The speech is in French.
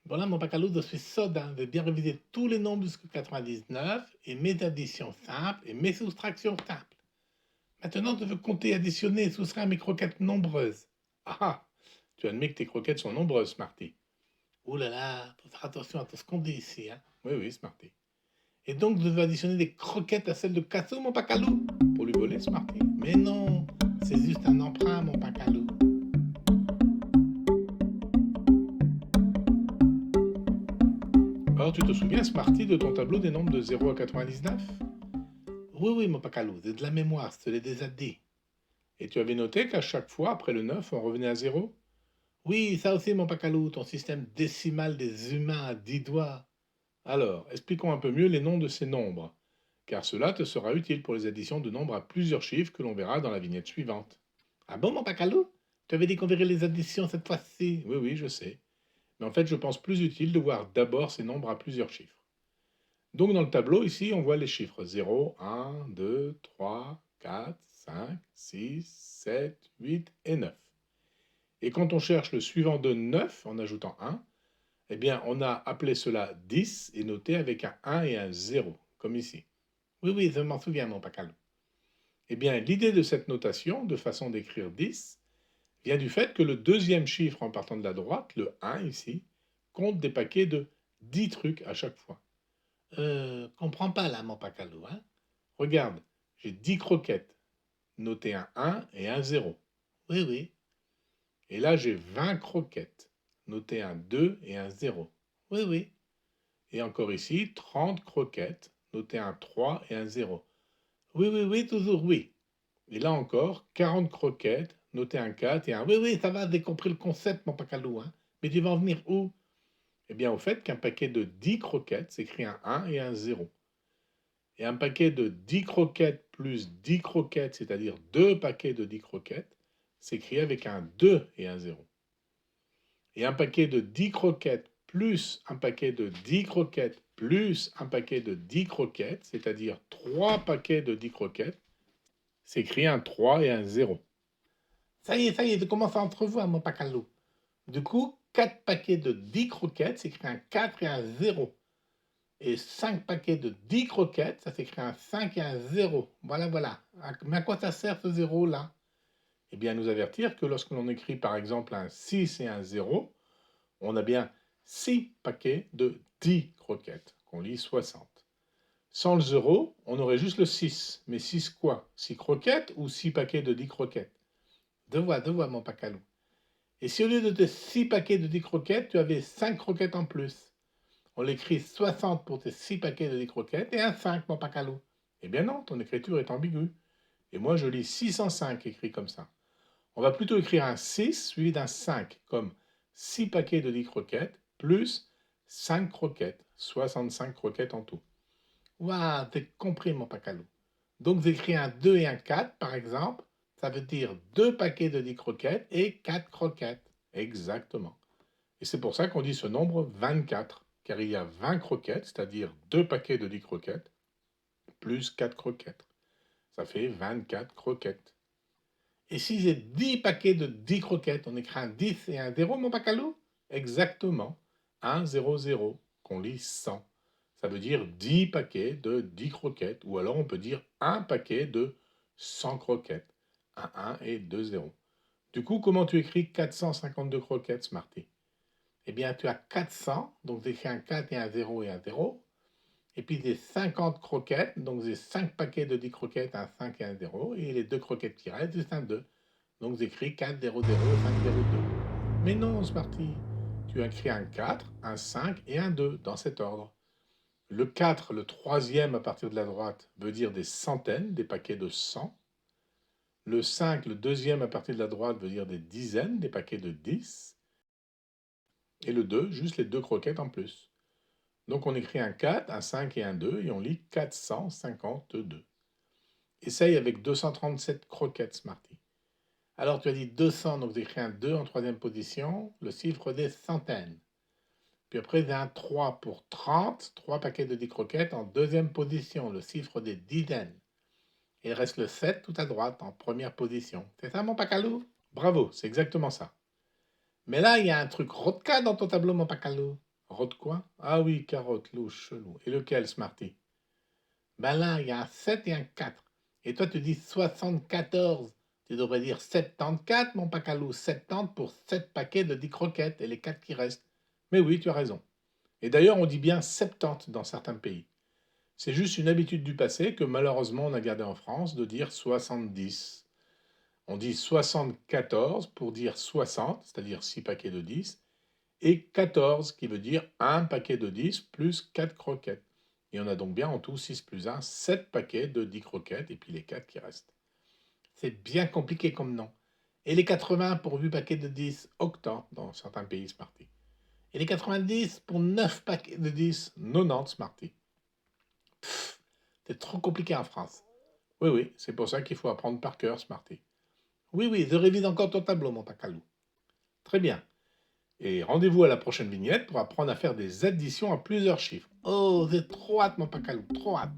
Bon là, mon baccalauréat, je suis sode, hein. J'ai bien révisé tous les nombres jusqu'à 99 et mes additions simples et mes soustractions simples. Maintenant, je veux compter, additionner et soustraire mes croquettes nombreuses. Ah ah! Tu admets que tes croquettes sont nombreuses, Smarty. Ouh là là, faut faire attention à tout ce qu'on dit ici, hein. Oui, oui, Smarty. Et donc, je veux additionner des croquettes à celles de Cassou, mon pacalou, pour lui voler, Smarty. Mais non, c'est juste un emprunt, mon pacalou. Alors, tu te souviens, Smarty, de ton tableau des nombres de 0 à 99? Oui, oui, mon pacalou, c'est de la mémoire, je te l'ai déjà dit. Et tu avais noté qu'à chaque fois, après le 9, on revenait à 0? Oui, ça aussi, mon pacalou, ton système décimal des humains à 10 doigts. Alors, expliquons un peu mieux les noms de ces nombres, car cela te sera utile pour les additions de nombres à plusieurs chiffres que l'on verra dans la vignette suivante. Ah bon, mon pacalou? Tu avais dit qu'on verrait les additions cette fois-ci. Oui, oui, je sais. Mais en fait, je pense plus utile de voir d'abord ces nombres à plusieurs chiffres. Donc dans le tableau, ici, on voit les chiffres 0, 1, 2, 3, 4, 5, 6, 7, 8 et 9. Et quand on cherche le suivant de 9 en ajoutant 1, eh bien, on a appelé cela 10 et noté avec un 1 et un 0, comme ici. Oui, oui, je m'en souviens, mon pacalou. Eh bien, l'idée de cette notation, de façon d'écrire 10, vient du fait que le deuxième chiffre en partant de la droite, le 1 ici, compte des paquets de 10 trucs à chaque fois. Comprends pas là, mon pacalou, hein? Regarde, j'ai 10 croquettes, noté un 1 et un 0. Oui, oui. Et là, j'ai 20 croquettes, noté un 2 et un 0. Oui, oui. Et encore ici, 30 croquettes, noté un 3 et un 0. Oui, oui, oui, toujours oui. Et là encore, 40 croquettes, noté un 4 et un... Oui, oui, ça va, j'ai compris le concept, mon pacalou, hein? Mais tu vas en venir où? Eh bien, au fait qu'un paquet de 10 croquettes s'écrit un 1 et un 0. Et un paquet de 10 croquettes plus 10 croquettes, c'est-à-dire deux paquets de 10 croquettes, s'écrit avec un 2 et un 0. Et un paquet de 10 croquettes plus un paquet de 10 croquettes plus un paquet de 10 croquettes, c'est-à-dire 3 paquets de 10 croquettes, s'écrit un 3 et un 0. Ça y est, je commence à entrevoir, mon pacalou. Du coup, 4 paquets de 10 croquettes s'écrit un 4 et un 0. Et 5 paquets de 10 croquettes, ça s'écrit un 5 et un 0. Voilà, voilà. Mais à quoi ça sert ce 0 là? Eh bien, à nous avertir que lorsque l'on écrit par exemple un 6 et un 0, on a bien 6 paquets de 10 croquettes, qu'on lit 60. Sans le 0, on aurait juste le 6. Mais 6 quoi? 6 croquettes ou 6 paquets de 10 croquettes? Deux voix, mon pacalou. Et si au lieu de tes 6 paquets de 10 croquettes, tu avais 5 croquettes en plus? On l'écrit 60 pour tes 6 paquets de 10 croquettes et un 5, mon pacalou. Eh bien non, ton écriture est ambiguë. Et moi, je lis 605 écrit comme ça. On va plutôt écrire un 6 suivi d'un 5, comme 6 paquets de 10 croquettes plus 5 croquettes, 65 croquettes en tout. Waouh, t'as compris, mon pacalou. Donc, j'écris un 2 et un 4, par exemple. Ça veut dire 2 paquets de 10 croquettes et 4 croquettes. Exactement. Et c'est pour ça qu'on dit ce nombre 24, car il y a 20 croquettes, c'est-à-dire 2 paquets de 10 croquettes, plus 4 croquettes. Ça fait 24 croquettes. Et si j'ai 10 paquets de 10 croquettes, on écrit un 10 et un 0, mon pacalou? Exactement. 1, 0, 0, qu'on lit 100. Ça veut dire 10 paquets de 10 croquettes, ou alors on peut dire un paquet de 100 croquettes. Un 1 et 2 0. Du coup, comment tu écris 452 croquettes, Smarty? Eh bien, tu as 400, donc j'ai écrit un 4 et un 0 et un 0. Et puis j'ai 50 croquettes, donc j'ai 5 paquets de 10 croquettes, un 5 et un 0. Et les deux croquettes qui restent, juste un 2. Donc j'écris 4, 0, 0, 5, 0, 2. Mais non, Smarty, tu as écrit un 4, un 5 et un 2 dans cet ordre. Le 4, le troisième à partir de la droite, veut dire des centaines, des paquets de 100. Le 5, le deuxième à partir de la droite, veut dire des dizaines, des paquets de 10. Et le 2, juste les deux croquettes en plus. Donc on écrit un 4, un 5 et un 2 et on lit 452. Essaye avec 237 croquettes, Smarty. Alors tu as dit 200, donc j'écris un 2 en troisième position, le chiffre des centaines. Puis après j'ai un 3 pour 30, 3 paquets de 10 croquettes en deuxième position, le chiffre des dizaines. Et il reste le 7 tout à droite en première position. C'est ça mon pacalou? Bravo, c'est exactement ça. Mais là, il y a un truc rodka dans ton tableau, mon pacalou. Carotte quoi? Ah oui, carotte, louche, chelou. Et lequel, Smarty? Ben là, il y a un 7 et un 4. Et toi, tu dis 74. Tu devrais dire 74, mon pacalou. 70 pour 7 paquets de 10 croquettes et les 4 qui restent. Mais oui, tu as raison. Et d'ailleurs, on dit bien 70 dans certains pays. C'est juste une habitude du passé que malheureusement on a gardé en France de dire 70. On dit 74 pour dire 60, c'est-à-dire 6 paquets de 10, et 14 qui veut dire un paquet de 10 plus 4 croquettes. Et on a donc bien en tout 6 plus 1, 7 paquets de 10 croquettes et puis les 4 qui restent. C'est bien compliqué comme nom. Et les 80 pour 8 paquets de 10, octant dans certains pays Smarty. Et les 90 pour 9 paquets de 10, 90 Smarty. C'est trop compliqué en France. Oui, oui, c'est pour ça qu'il faut apprendre par cœur Smarty. Oui, oui, je révise encore ton tableau, mon pacalou. Très bien. Et rendez-vous à la prochaine vignette pour apprendre à faire des additions à plusieurs chiffres. Oh, j'ai trop hâte, mon pacalou, trop hâte.